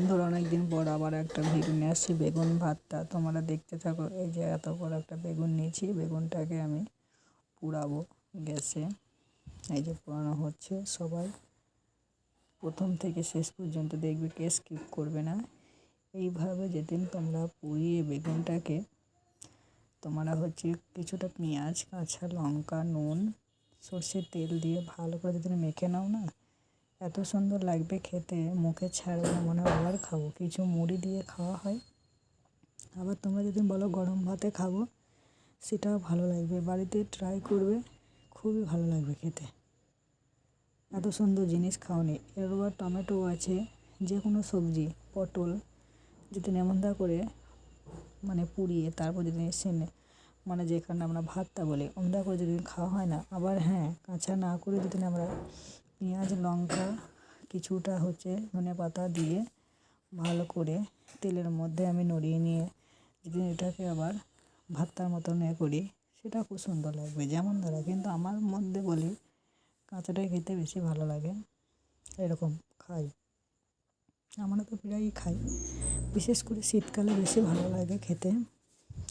বন্ধুরা, অনেকদিন পর আবার একটা ভিডিও নিয়ে আসছি বেগুন ভর্তা। তোমরা দেখতে থাকো। এই যে এত বড় একটা বেগুন নিয়েছি, বেগুনটাকে আমি পুড়াবো গ্যাসে। এই যে পোড়ানো হচ্ছে। সবাই প্রথম থেকে শেষ পর্যন্ত দেখবে, কে স্কিপ করবে না। এইভাবে যেদিন তোমরা পুড়িয়ে বেগুনটাকে তোমরা কিছুটা পেঁয়াজ, কাঁচা লঙ্কা, নুন, সর্ষের তেল দিয়ে ভালো করে যেদিন মেখে নাও না, এত সুন্দর লাগবে খেতে, মুখে ছাড়বে না, মনে হয় আবার খাবো। কিছু মুড়ি দিয়ে খাওয়া হয়। আবার তোমরা যদি বলো গরম ভাতে খাবো, সেটাও ভালো লাগবে। বাড়িতে ট্রাই করবে, খুবই ভালো লাগবে খেতে। এত সুন্দর জিনিস খাওনি। এবার টমেটো আছে, যে কোনো সবজি, পটল যদি এমনটা করে পুড়িয়ে তারপর যদি যেখানে আমরা ভাতটা বলি ওমদা করে যদি খাওয়া হয় না। আবার হ্যাঁ, কাঁচা না করে যদি আমরা পেঁয়াজ, লঙ্কা, কিছুটা ধনেপাতা দিয়ে ভালো করে তেলের মধ্যে আমি নড়িয়ে নিয়ে যদি এটাকে আবার ভর্তার মতন করি, সেটা খুব সুন্দর লাগবে যেমন ধরো। কিন্তু আমার মধ্যে বলি, কাঁচাটাই খেতে বেশি ভালো লাগে। এরকম খাই, আমরা তো প্রায়ই খাই। বিশেষ করে শীতকালে বেশি ভালো লাগে খেতে।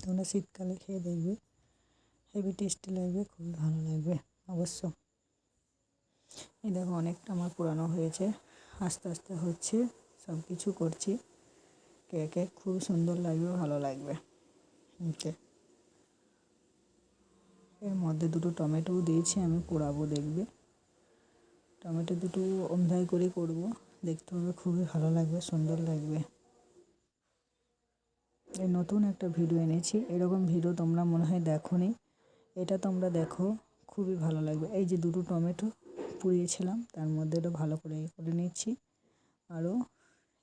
তোমরা শীতকালে খেয়ে দেখবে, হেভি টেস্টি লাগবে, খুবই ভালো লাগবে অবশ্য। এই দেখো, অনেকটা আমার পুরানো হয়েছে, আস্তে আস্তে হচ্ছে, সব কিছু করছি। কে খুব সুন্দর লাগবে, ভালো লাগবে। এর মধ্যে দুটো টমেটোও দিয়েছি, আমি পোড়াবো দেখবে। টমেটো দুটো অন্ধাই করে করবো, দেখতে হবে, খুবই ভালো লাগবে, সুন্দর লাগবে। এই নতুন একটা ভিডিও এনেছি, এরকম ভিডিও তোমরা মনে হয় দেখোনি। এটা তোমরা দেখো, খুবই ভালো লাগবে। এই যে দুটো টমেটো পুড়িয়েছিলাম, তার মধ্যে এটা ভালো করে করে নিচ্ছি। আরও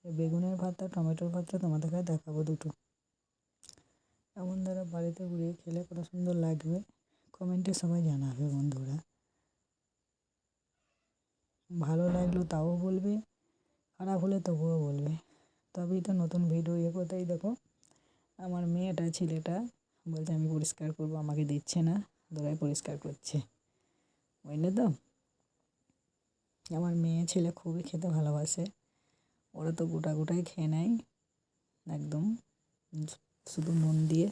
বেগুনের ভর্তা, টমেটোর ভর্তা তোমাদেরকে দেখাবো দুটো। এমন দ্বারা বাড়িতে পুড়িয়ে খেলে কত সুন্দর লাগবে, কমেন্টে সবাই জানাবে বন্ধুরা। ভালো লাগলো তাও বলবে, খারাপ হলে তবুও বলবে, তবেই তো নতুন ভিডিও কোথায়। দেখো, আমার ছেলেটা বলছে আমি পরিষ্কার করবো, আমাকে দিচ্ছে না, ওরাই পরিষ্কার করছে, বুঝলে তো। আমার ছেলে খুবই খেতে ভালোবাসে। ওরা তো গোটাই খেয়ে নেয়, একদম শুধু নুন দিয়ে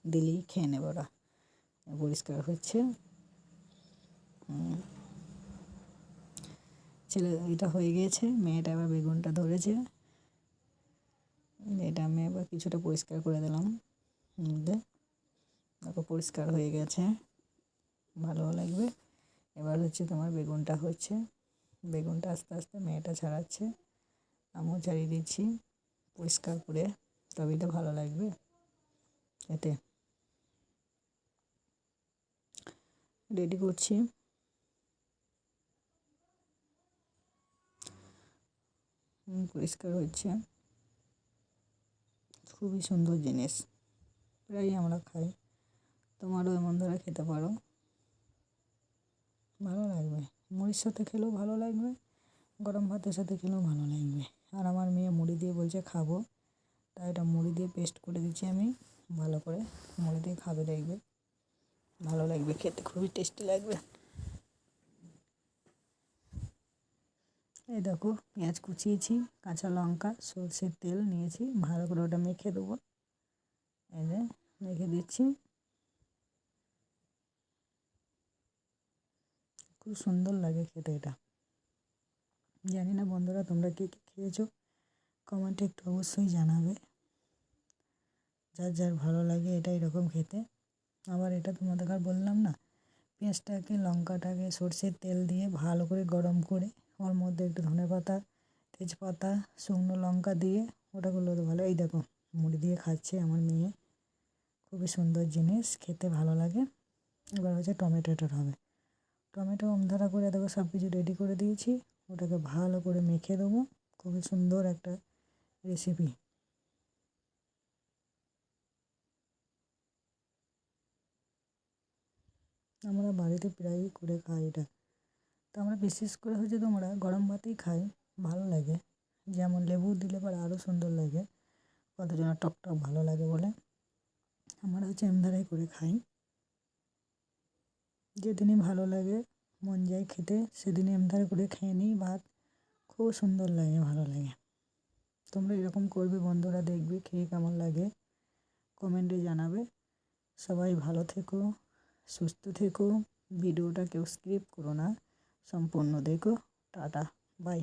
দিলেই খেয়ে নেবে ওরা। পরিষ্কার হচ্ছে। ছেলে এটা হয়ে গিয়েছে, মেয়েটা এবার বেগুনটা ধরেছে। এটা আমি এবার কিছুটা পরিষ্কার করে দিলাম মধ্যে, তারপর পরিষ্কার হয়ে গেছে, ভালো লাগবে। এবার তোমার বেগুনটা আস্তে আস্তে মেয়েটা ছাড়াচ্ছে, আমিও ছাড়িয়ে দিচ্ছি পরিষ্কার করে, তবেই তো ভালো লাগবে এতে। রেডি করছি। পরিষ্কার হচ্ছে, খুবই সুন্দর জিনিস, প্রায়ই আমরা খাই। তোমারও এমন ধরে খেতে পারো, ভালো লাগবে। মুড়ির সাথে খেলেও ভালো লাগবে, গরম ভাতের সাথে খেলেও ভালো লাগবে। আর আমার মেয়ে মুড়ি দিয়ে বলছে খাবো, তাই এটা মুড়ি দিয়ে পেস্ট করে দিচ্ছি আমি, ভালো করে মুড়ি দিয়ে খাবে দেখবে, ভালো লাগবে খেতে, খুবই টেস্টি লাগবে। এই দেখো, পেঁয়াজ কুচিয়েছি, কাঁচা লঙ্কা, সরষের তেল নিয়েছি, ভালো করে ওটা মেখে দেবো। এই যে মেখে দিচ্ছি, খুব সুন্দর লাগে খেতে এটা। জানি না বন্ধুরা, তোমরা কে খেয়েছো, কমেন্টে একটু অবশ্যই জানাবে, যার যার ভালো লাগে এটা এরকম খেতে। আবার এটা তোমাদের আর বললাম না, পেঁয়াজটাকে, লঙ্কাটাকে সরষের তেল দিয়ে ভালো করে গরম করে, ওর মধ্যে একটু ধনেপাতা, তেজপাতা, শুকনো লঙ্কা দিয়ে ওটা করলে তো ভালো। এই দেখো, মুড়ি দিয়ে খাচ্ছে আমার মেয়ে, খুবই সুন্দর জিনিস, খেতে ভালো লাগে। এবার টমেটোটার হবে। টমেটো আমধারা করে দেখো সব কিছু রেডি করে দিয়েছি, ওটাকে ভালো করে মেখে দেবো। খুবই সুন্দর একটা রেসিপি। আমরা বাড়িতে প্রায়ই করে খাই এটা। তো আমরা বিশেষ করে তোমরা গরম ভাতেই খাই, ভালো লাগে। যেমন লেবু দিলে পরে আরও সুন্দর লাগে, কতজনের টক ভালো লাগে বলে। আমরা এমধারাই করে খাই, যেদিনই ভালো লাগে, মন যায় খেতে, সেদিনই এমধারে করে খেয়ে নিই ভাত, খুব সুন্দর লাগে, ভালো লাগে। তোমরা এরকম করবে বন্ধুরা, দেখবে খেয়ে কেমন লাগে কমেন্টে জানাবে। সবাই ভালো থেকো, সুস্থ থেকো। ভিডিওটা কেউ স্কিপ করো না, সম্পূর্ণ দেখো। Tata, by.